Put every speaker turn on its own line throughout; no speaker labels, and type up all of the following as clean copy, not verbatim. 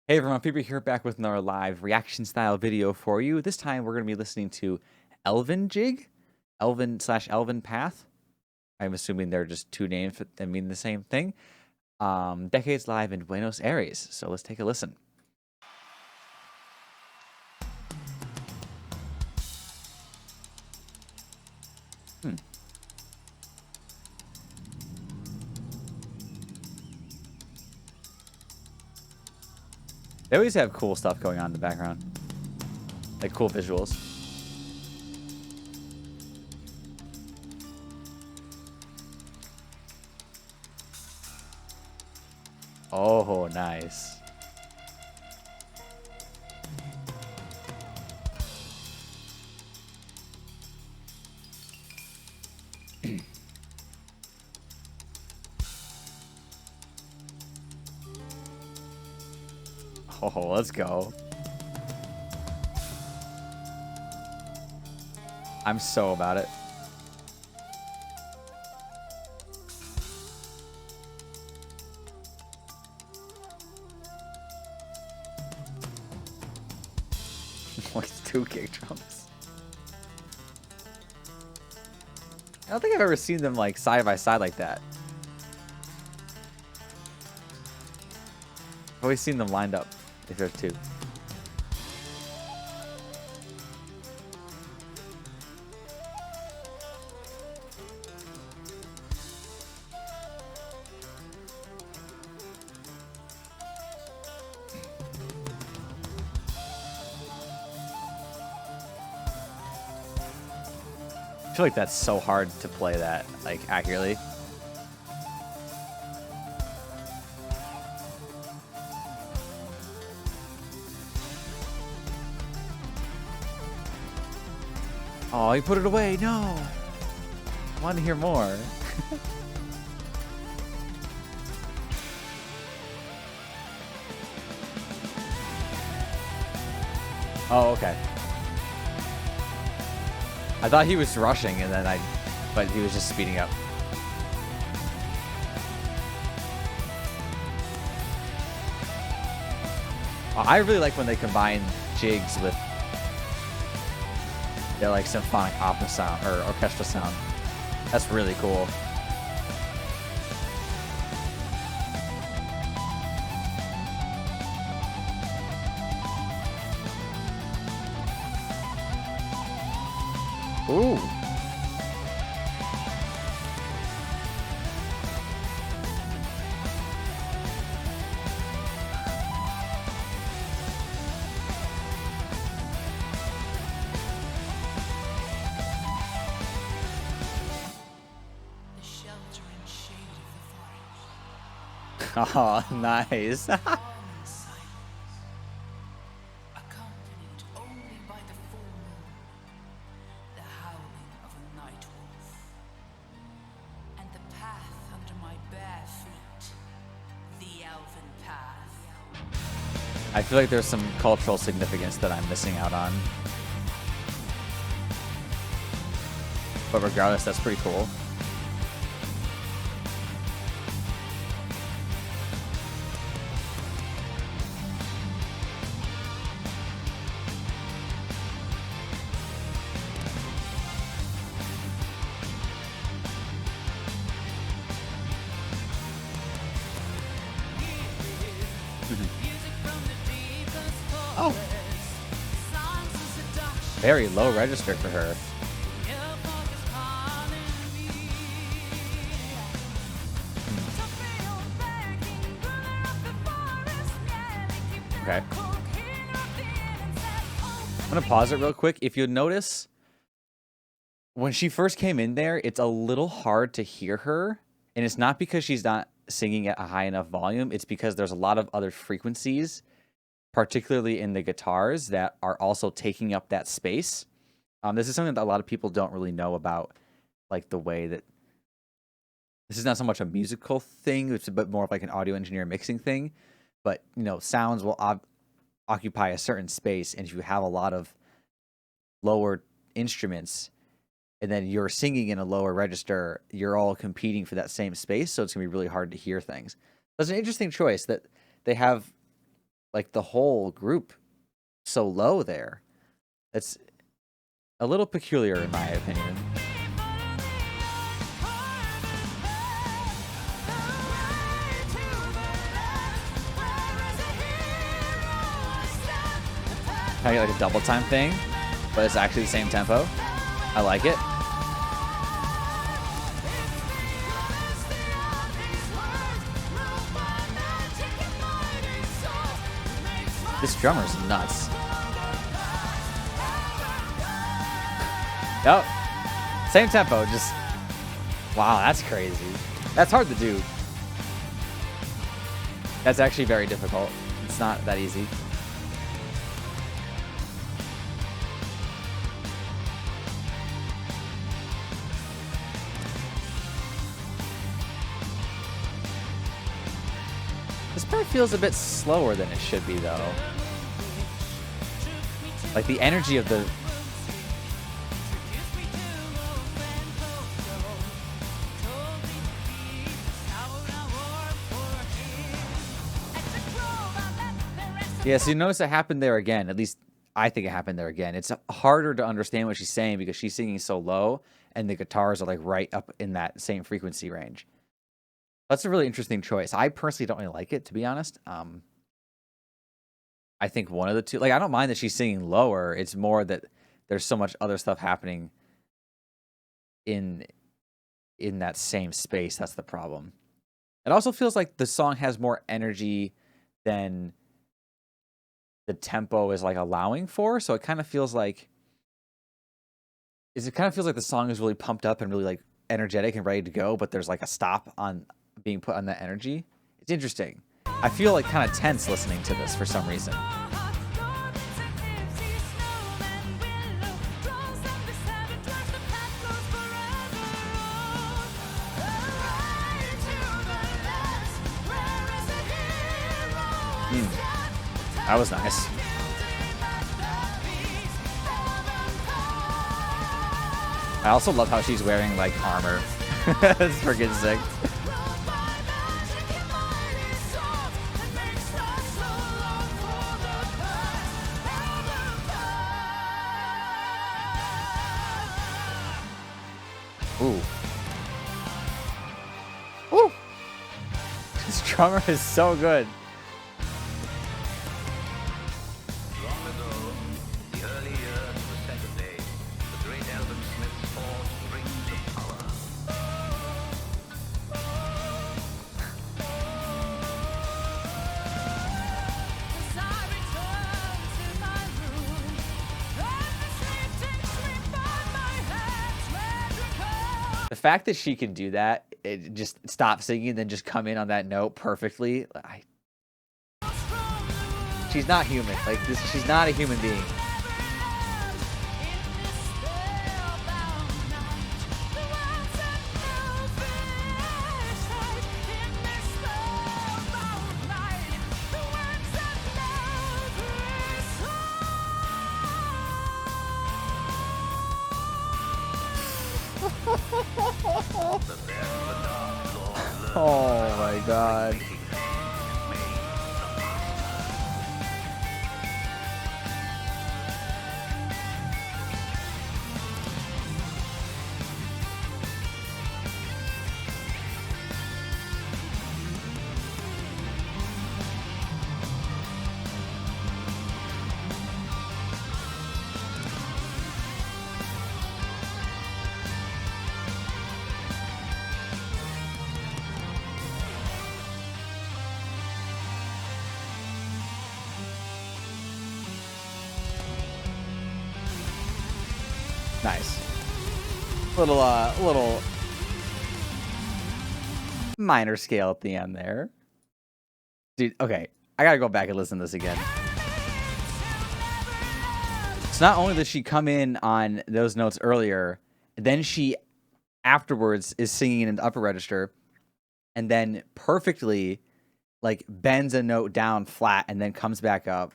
Hey everyone, Feeper here back with another live reaction style video for you. This time we're going to be listening to Elvenjig, Elven Path. I'm assuming they're just two names that mean the same thing. Decades live in Buenos Aires. So let's take a listen. They always have cool stuff going on in the background, like cool visuals. Oh, nice. Oh, let's go. I'm so about it. Like two kick drums. I don't think I've ever seen them like side by side like that. I've always seen them lined up if there's two. I feel like that's so hard to play that like accurately. Oh, he put it away. No. I want to hear more. Oh, okay. I thought he was rushing and then but he was just speeding up. Oh, I really like when they combine jigs with their like symphonic opera sound or orchestral sound. That's really cool. Ooh. Oh, nice. I feel like there's some cultural significance that I'm missing out on. But regardless, that's pretty cool. Oh. Very low register for her. Okay. I'm going to pause it real quick. If you notice, when she first came in there, it's a little hard to hear her. And it's not because she's not singing at a high enough volume. It's because there's a lot of other frequencies, particularly in the guitars, that are also taking up that space. This is something that a lot of people don't really know about, like the way that this is not so much a musical thing. It's a bit more of like an audio engineer mixing thing. But, you know, sounds will occupy a certain space. And if you have a lot of lower instruments and then you're singing in a lower register, you're all competing for that same space. So it's going to be really hard to hear things. That's an interesting choice that they have like the whole group so low there. It's a little peculiar in my opinion. I get like a double time thing, but it's actually the same tempo. I like it. This drummer's nuts. Yep. Same tempo, just... Wow, that's crazy. That's hard to do. That's actually very difficult. It's not that easy. This part feels a bit slower than it should be, though. Like the energy of the... Yeah, so you notice it happened there again. At least I think it happened there again. It's harder to understand what she's saying because she's singing so low and the guitars are like right up in that same frequency range. That's a really interesting choice. I personally don't really like it, to be honest. I think one of the two... Like, I don't mind that she's singing lower. It's more that there's so much other stuff happening in that same space. That's the problem. It also feels like the song has more energy than the tempo is like allowing for. So it kind of feels like... It kind of feels like the song is really pumped up and really like energetic and ready to go, but there's like a stop on being put on that energy. It's interesting. I feel like kind of tense listening to this for some reason. That was nice. I also love how she's wearing like armor. It's freaking sick. Ooh. Ooh. This drummer is so good. The fact that she can do that, it just stop singing and then just come in on that note perfectly. She's not human. Like this, she's not a human being. Oh my god. Nice. Little minor scale at the end there. Dude, okay. I gotta go back and listen to this again. So not only does she come in on those notes earlier, then she afterwards is singing in the upper register and then perfectly like bends a note down flat and then comes back up.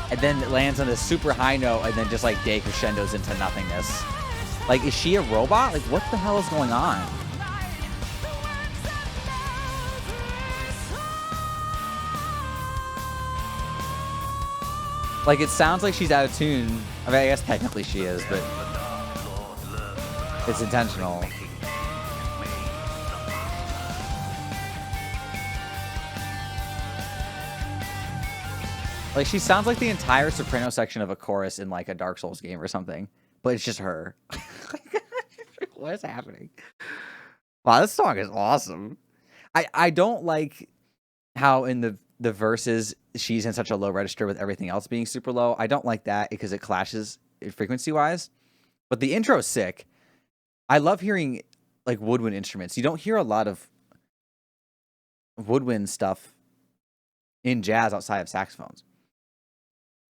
And then it lands on this super high note and then just like decrescendos into nothingness. Like, is she a robot? Like, what the hell is going on? Like, it sounds like she's out of tune. I mean, I guess technically she is, but it's intentional. Like, she sounds like the entire soprano section of a chorus in, like, a Dark Souls game or something. But it's just her. What is happening? Wow, this song is awesome. I don't like how in the verses she's in such a low register with everything else being super low. I don't like that because it clashes frequency-wise. But the intro is sick. I love hearing, like, woodwind instruments. You don't hear a lot of woodwind stuff in jazz outside of saxophones.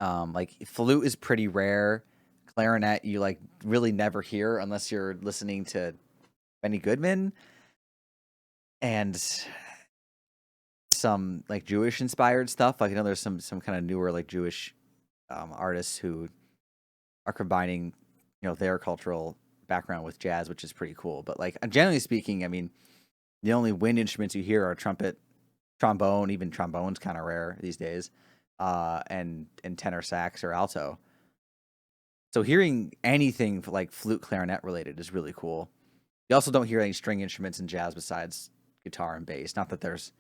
Like, flute is pretty rare. Clarinet, you, like, really never hear unless you're listening to Benny Goodman. And some, like, Jewish-inspired stuff. Like, I know there's some kind of newer, like, Jewish artists who are combining, you know, their cultural background with jazz, which is pretty cool. But, like, generally speaking, I mean, the only wind instruments you hear are trumpet, trombone. Even trombone's kind of rare these days, and tenor sax or alto. So hearing anything like flute, clarinet related is really cool. You also don't hear any string instruments in jazz besides guitar and bass. Not that there's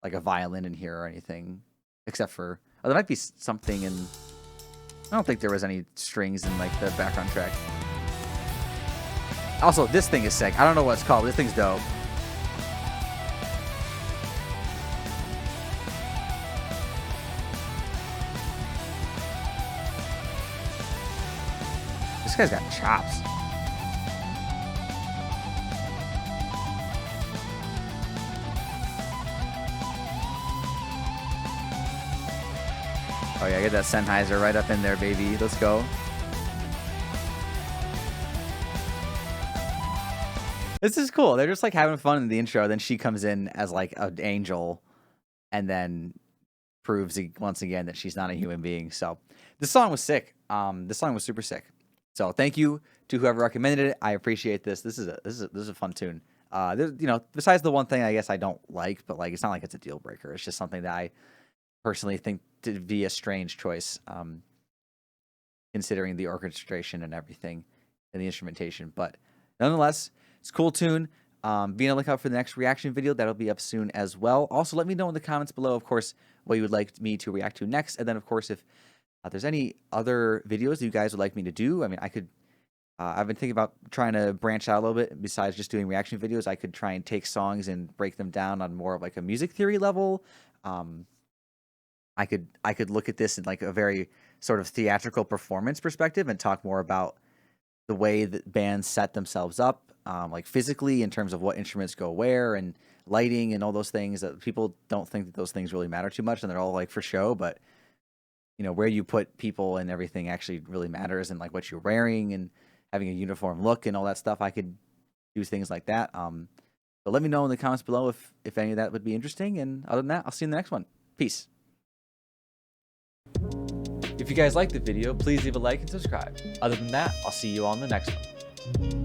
like a violin in here or anything, except for there might be something in. I don't think there was any strings in like the background track. Also, this thing is sick. I don't know what it's called, but this thing's dope. This guy's got chops. Oh yeah, get that Sennheiser right up in there, baby. Let's go. This is cool. They're just like having fun in the intro. Then she comes in as like an angel and then proves once again that she's not a human being. So this song was sick. This song was super sick. So thank you to whoever recommended it. I appreciate this. This is a fun tune. You know, besides the one thing I guess I don't like, but like it's not like it's a deal breaker. It's just something that I personally think to be a strange choice, considering the orchestration and everything and the instrumentation. But nonetheless, it's a cool tune. Be on the lookout for the next reaction video. That'll be up soon as well. Also, let me know in the comments below, of course, what you would like me to react to next. And then, of course, if there's any other videos you guys would like me to do, I mean, I could, I've been thinking about trying to branch out a little bit. Besides just doing reaction videos, I could try and take songs and break them down on more of like a music theory level. I could look at this in like a very sort of theatrical performance perspective and talk more about the way that bands set themselves up, like physically in terms of what instruments go where and lighting and all those things that people don't think that those things really matter too much and they're all like for show, but you know, where you put people and everything actually really matters and like what you're wearing and having a uniform look and all that stuff. I could do things like that. But let me know in the comments below if any of that would be interesting. And other than that, I'll see you in the next one. Peace. If you guys liked the video, please leave a like and subscribe. Other than that, I'll see you on the next one.